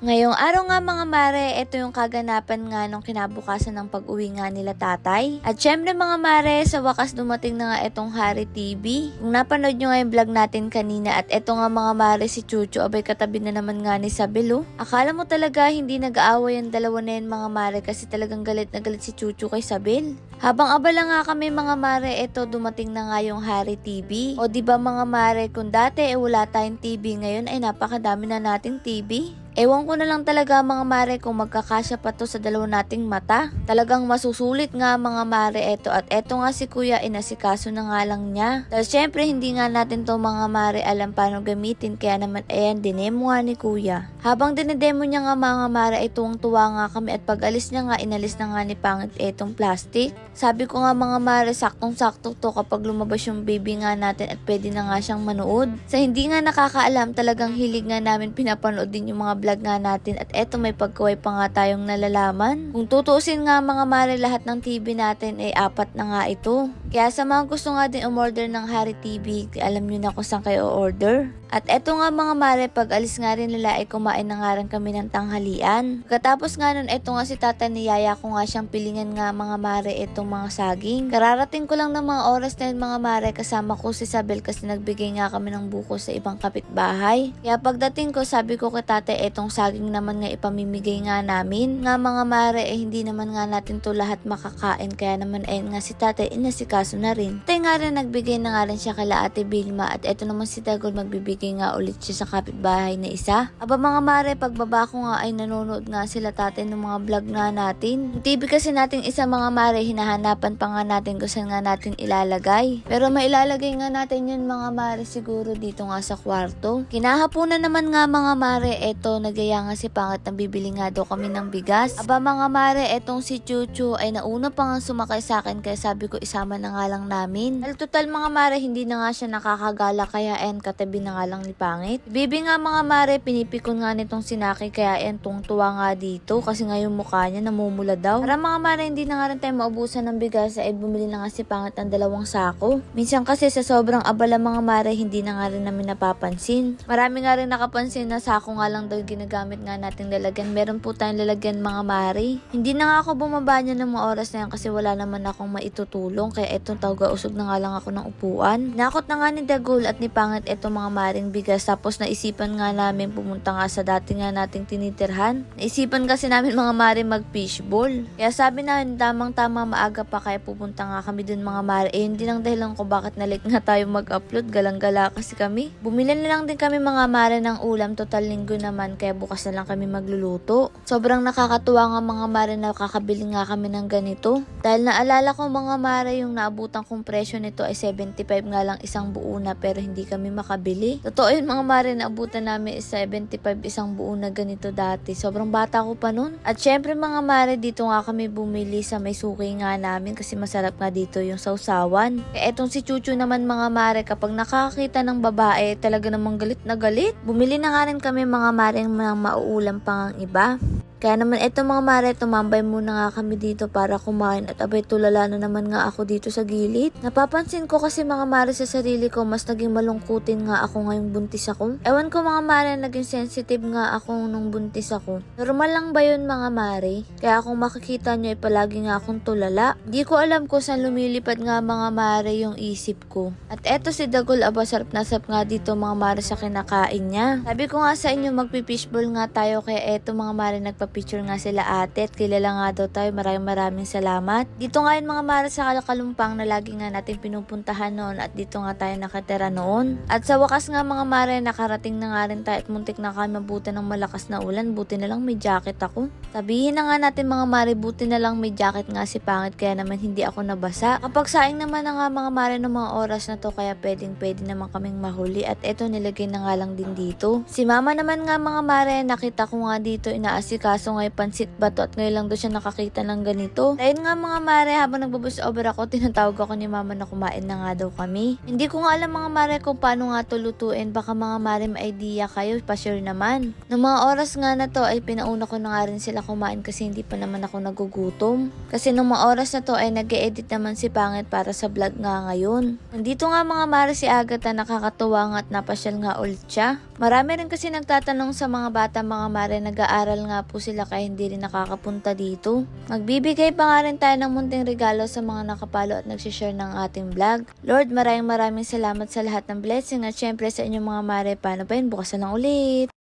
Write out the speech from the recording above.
Ngayong araw nga mga mare, ito yung kaganapan nga nung kinabukasan ng pag-uwi nga nila tatay. At syempre mga mare, sa wakas dumating na nga itong Hari TV. Kung napanood nyo nga yung vlog natin kanina at ito nga mga mare si Chuchu, abay katabi na naman nga ni Sabelo. Akala mo talaga hindi nag-aaway ang dalawa na yun mga mare kasi talagang galit na galit si Chuchu kay Sabel. Habang abala nga kami mga mare, ito dumating na nga yung Hari TV. O diba mga mare, kung dati wala tayong TV, ngayon ay napakadami na nating TV. Ewan ko na lang talaga mga mare kung magkakasya pa to sa dalawa nating mata. Talagang masusulit nga mga mare ito at eto nga si kuya inasikaso na nga lang niya. Dahil syempre hindi nga natin to mga mare alam paano gamitin kaya naman ayan dinemo nga ni kuya. Habang dinedemo niya nga mga mare ay tuwang-tuwa nga kami at pag alis niya nga inalis na nga ni Pangit etong plastic. Sabi ko nga mga mare saktong-sakto to kapag lumabas yung baby nga natin at pwede na nga siyang manood. Sa hindi nga nakakaalam talagang hilig nga namin pinapanood din yung mga vlog nga natin at eto may pagkaway pa nga tayong nalalaman. Kung tutuusin nga mga mare lahat ng TV natin ay 4 na nga ito. Kaya sa mga gusto nga din umorder ng Hari TV, alam nyo na kung saan kayo order. At eto nga mga mare, pag alis nga rin nila ay kumain na nga rin kami ng tanghalian. Pagkatapos nga nun, eto nga si tata ni Yaya ko nga siyang pilingan nga mga mare itong mga saging. Kararating ko lang ng mga oras na yun mga mare, kasama ko si Sabel kasi nagbigay nga kami ng buko sa ibang kapitbahay. Kaya pagdating ko sabi ko kay tate etong saging naman nga ipamimigay nga namin. Nga mga mare hindi naman nga natin to lahat makakain kaya naman ayun nga si tate inasikaso na rin. Tay nga rin nagbigay na nga rin siya kala Ate Vilma at eto naman si Dagol magbibigay nga ulit siya sa kapitbahay na isa. Aba mga mare, pagbaba ko nga ay nanonood nga sila tate ng mga vlog nga natin. Yung TV kasi natin isa mga mare, hinahanapan pa nga natin kung saan nga natin ilalagay. Pero mailalagay nga natin yun mga mare siguro dito nga sa kwarto. Kinahapunan naman nga mga mare, eto nagaya nga si Pangit na bibili nga daw kami ng bigas. Aba mga mare, etong si Chuchu ay nauna pa nga sumakay sa akin kaya sabi ko isama na nga lang namin. Dahil total mga mare, hindi na nga siya nakakagala kaya katabi na nga lang ni Pangit. Bibi nga mga mare, pinipikon nga nitong sinaki kaya tuwang-tuwa nga dito kasi nga yung mukha niya namumula daw. Para mga mare, hindi na nga rin tayo maubusan ng bigas ay bumili na nga si Pangit ng 2 sako. Minsan kasi sa sobrang abala mga mare, hindi na nga rin namin napapansin. Marami nga rin nakapansin na sako nga lang daw ginagamit nga nating lalagyan. Meron po tayong lalagyan mga mare. Hindi na nga ako bumaba niya ng mga oras na yan kasi wala naman akong maitutulong kaya etong tawga-usog na nga lang ako ng upuan. Nakot na nga ni Dagol at ni Pangit etong mga maring bigas tapos naisipan nga namin pumunta nga sa dati nga nating tinitirhan. Naisipan kasi namin mga mare mag-fishball. Kaya sabi namin tamang-tama maaga pa kaya pupunta nga kami dun mga mare. Yun din ang dahilan ko bakit nalik nga tayo mag-upload. Galang-gala kasi kami. Bumili na lang din kami mga mare ng ulam. Total linggo naman kaya bukas na lang kami magluluto. Sobrang nakakatuwa nga mga mare na kakabili nga kami ng ganito. Dahil naalala ko mga mare yung naabutan kong presyo nito ay 75 nga lang isang buo na pero hindi kami makabili. Totoo yun mga mare, naabutan namin is 75 isang buo na ganito dati. Sobrang bata ko pa nun. At syempre mga mare, dito nga kami bumili sa may suki nga namin kasi masarap nga dito yung sausawan. Kaya etong si Chuchu naman mga mare, kapag nakakita ng babae, talaga namang galit na galit. Bumili na nga rin kami mga mare ng mauulam pang ang iba. Kaya naman eto mga mare, tumambay muna nga kami dito para kumain at abay tulala na naman nga ako dito sa gilid. Napapansin ko kasi mga mare sa sarili ko mas naging malungkutin nga ako ngayong buntis ako. Ewan ko mga mare, naging sensitive nga ako nung buntis ako. Normal lang ba yun mga mare? Kaya kung makikita nyo ay palagi nga akong tulala. Di ko alam kung saan lumilipad nga mga mare yung isip ko. At eto si Dagol, aba sarap na sarap nga dito mga mare sa kinakain niya. Sabi ko nga sa inyo magpipishball nga tayo kaya eto mga mare picture nga sila ate at kilala nga daw tayo. Maraming salamat. Dito nga yun mga mare sa Kalumpang na lagi nga natin pinupuntahan noon at dito nga tayo nakatira noon. At sa wakas nga mga mare, nakarating na nga rin tayo at muntik na kami mabuti ng malakas na ulan. Buti na lang may jacket ako. Sabihin na nga natin mga mare, buti na lang may jacket nga si Pangit kaya naman hindi ako nabasa. Kapag saing naman na nga mga mare ng mga oras na to kaya pwede naman kaming mahuli at eto nilagay na nga lang din dito. Si mama naman nga mga mare, nakita ko nga dito inaasikaso kaso ngay pansit bato at ngayon lang doon siya nakakita ng ganito. Dahil nga mga mare, habang nagbubus over ako, tinatawag ako ni mama na kumain na nga daw kami. Hindi ko nga alam mga mare kung paano nga to lutuin. Baka mga mare may idea kayo, pa-share naman. Noong mga oras nga na to ay pinauna ko na nga rin sila kumain kasi hindi pa naman ako nagugutom. Kasi noong mga oras na to ay nag-e-edit naman si Pangit para sa vlog nga ngayon. Nandito nga mga mare si Agatha, nakakatuwa nga at napasyal nga ulit siya. Marami rin kasi nagtatanong sa mga bata mga mare, nag-aaral nga po sila kaya hindi rin nakakapunta dito. Magbibigay pa nga rin tayo ng munting regalo sa mga nakapalo at nagsishare ng ating vlog. Lord, maraming salamat sa lahat ng blessing at syempre sa inyong mga mare. Paano ba yun? Bukas na lang ulit.